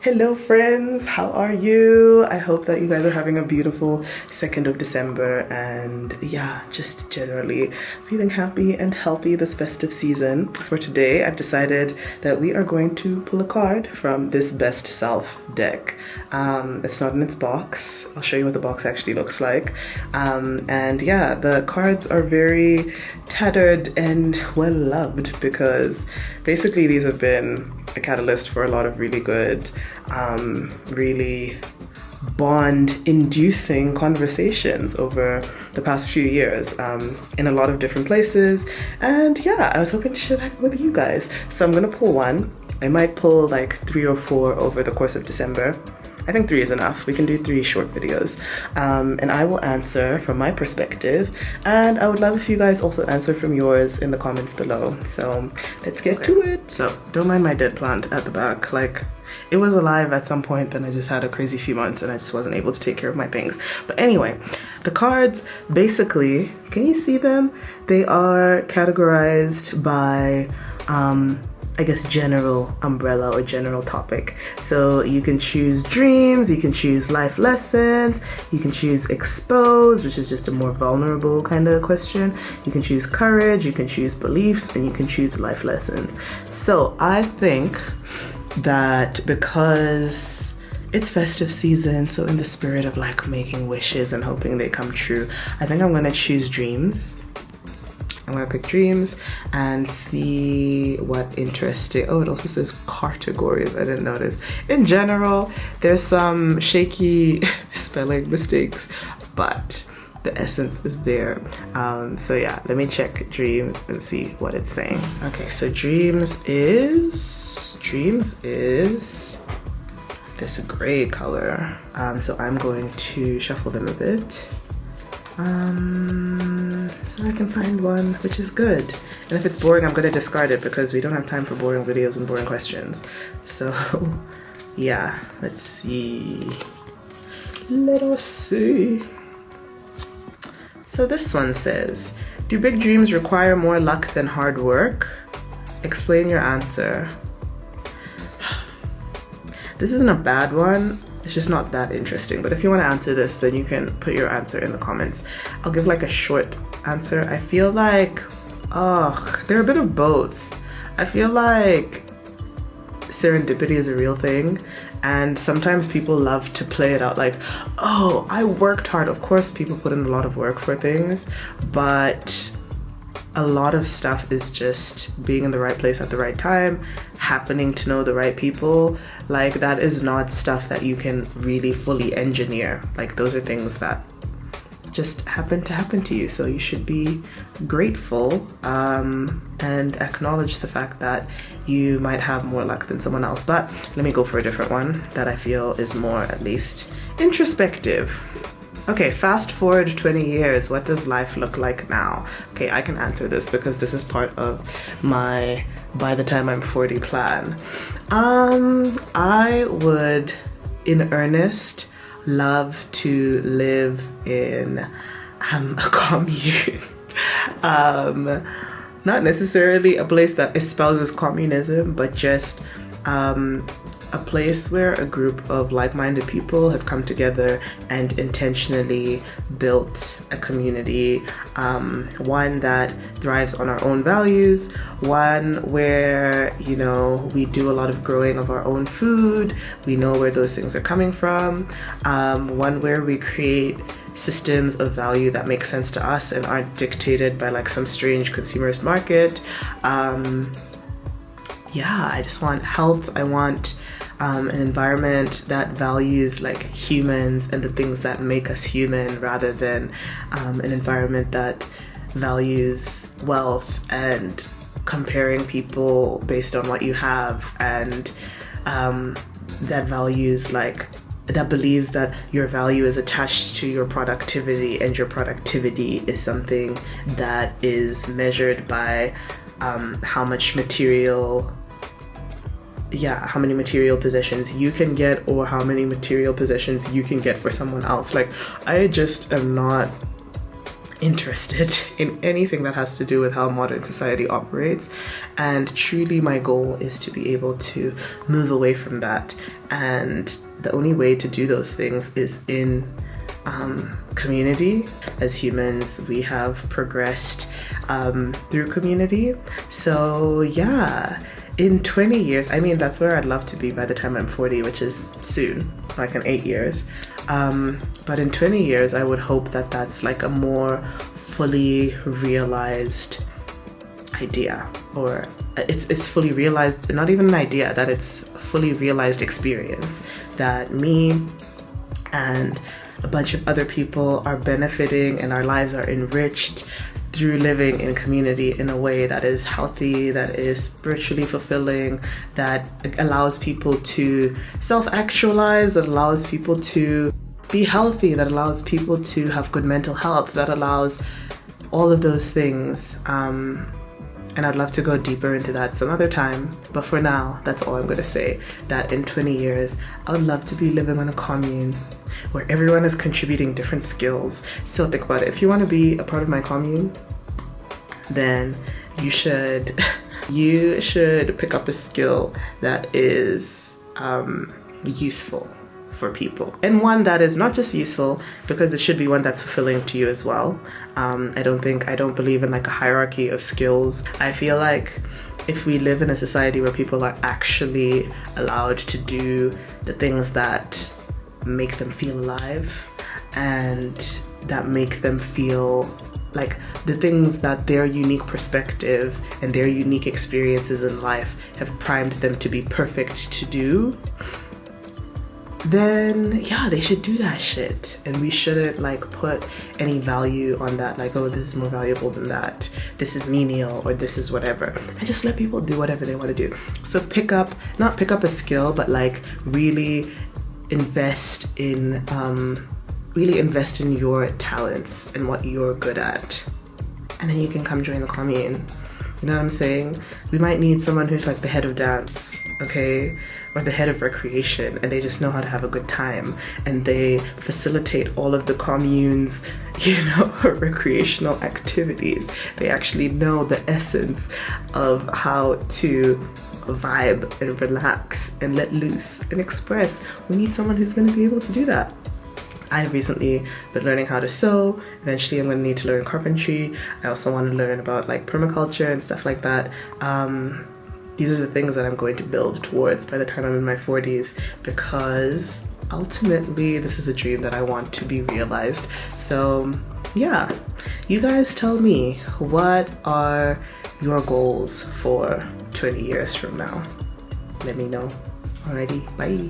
Hello friends, how are you? I hope that you guys are having a beautiful 2nd of December and yeah, just generally feeling happy and healthy this festive season. For today, I've decided that we are going to pull a card from this Best Self deck. It's not in its box. I'll show you what the box actually looks like. And yeah, the cards are very tattered and well loved because basically these have been a catalyst for a lot of really good, really bond-inducing conversations over the past few years in a lot of different places. And yeah, I was hoping to share that with you guys. So I'm gonna pull one. I might pull like 3 or 4 over the course of December. I think 3 is enough. We can do 3 short videos. And I will answer from my perspective. And I would love if you guys also answer from yours in the comments below. So let's get to it. So don't mind my dead plant at the back. Like, it was alive at some point, then I just had a crazy few months and I just wasn't able to take care of my things. But anyway, the cards basically, can you see them? They are categorized by I guess general umbrella or general topic. So you can choose dreams, you can choose life lessons, you can choose expose, which is just a more vulnerable kind of question. You can choose courage, you can choose beliefs, and you can choose life lessons. So I think that because it's festive season, so in the spirit of like making wishes and hoping they come true, I think I'm gonna choose dreams. I'm gonna pick dreams and see what interesting. Oh, it also says categories. I didn't notice. In general, there's some shaky spelling mistakes, but the essence is there. So yeah, let me check dreams and see what it's saying. Okay, so dreams is this gray color. So I'm going to shuffle them a bit. So I can find one which is good. And if it's boring, I'm gonna discard it because we don't have time for boring videos and boring questions. So yeah, let's see. Let us see. So this one says, do big dreams require more luck than hard work? Explain your answer. This isn't a bad one. It's just not that interesting, but if you want to answer this, then you can put your answer in the comments. I'll give like a short answer. I feel like, they're a bit of both. I feel like serendipity is a real thing, and sometimes people love to play it out like, oh, I worked hard. Of course, people put in a lot of work for things, but a lot of stuff is just being in the right place at the right time, happening to know the right people. Like, that is not stuff that you can really fully engineer. Like, those are things that just happen to you. So you should be grateful and acknowledge the fact that you might have more luck than someone else. But let me go for a different one that I feel is more, at least, introspective. Okay, fast forward 20 years, what does life look like now? Okay, I can answer this because this is part of my by the time I'm 40 plan. I would, in earnest, love to live in a commune. Not necessarily a place that espouses communism, but just a place where a group of like-minded people have come together and intentionally built a community, one that thrives on our own values, one where, you know, we do a lot of growing of our own food, we know where those things are coming from, one where we create systems of value that make sense to us and aren't dictated by like some strange consumerist market. Yeah, I just want health. I want an environment that values like humans and the things that make us human, rather than an environment that values wealth and comparing people based on what you have, and that values like, that believes that your value is attached to your productivity, and your productivity is something that is measured by how much material, how many material possessions you can get, or how many material possessions you can get for someone else. Like, I just am not interested in anything that has to do with how modern society operates, and truly my goal is to be able to move away from that. And the only way to do those things is in community. As humans, we have progressed through community. So yeah, in 20 years, I mean, that's where I'd love to be by the time I'm 40, which is soon, like in 8 years. But in 20 years, I would hope that that's like a more fully realized idea, or it's fully realized, not even an idea, that it's a fully realized experience, that me and a bunch of other people are benefiting and our lives are enriched through living in community in a way that is healthy, that is spiritually fulfilling, that allows people to self-actualize, that allows people to be healthy, that allows people to have good mental health, that allows all of those things. And I'd love to go deeper into that some other time. But for now, that's all I'm going to say. That in 20 years, I would love to be living on a commune where everyone is contributing different skills. So think about it. If you want to be a part of my commune, then you should pick up a skill that is useful for people, and one that is not just useful, because it should be one that's fulfilling to you as well. I don't believe in like a hierarchy of skills. I feel like if we live in a society where people are actually allowed to do the things that make them feel alive and that make them feel like the things that their unique perspective and their unique experiences in life have primed them to be perfect to do, then yeah, they should do that shit. And we shouldn't like put any value on that, like, oh, this is more valuable than that, this is menial, or this is whatever. And just let people do whatever they want to do. So not pick up a skill, but like really invest in your talents and what you're good at. And then you can come join the commune. You know what I'm saying? We might need someone who's like the head of dance, okay? Or the head of recreation, and they just know how to have a good time, and they facilitate all of the commune's, recreational activities. They actually know the essence of how to vibe and relax and let loose and express. We need someone who's going to be able to do that. I've recently been learning how to sew. Eventually I'm going to need to learn carpentry. I also want to learn about like permaculture and stuff like that. These are the things that I'm going to build towards by the time I'm in my 40s, because ultimately this is a dream that I want to be realized. So yeah, you guys tell me, what are your goals for 20 years from now? Let me know. Alrighty, bye.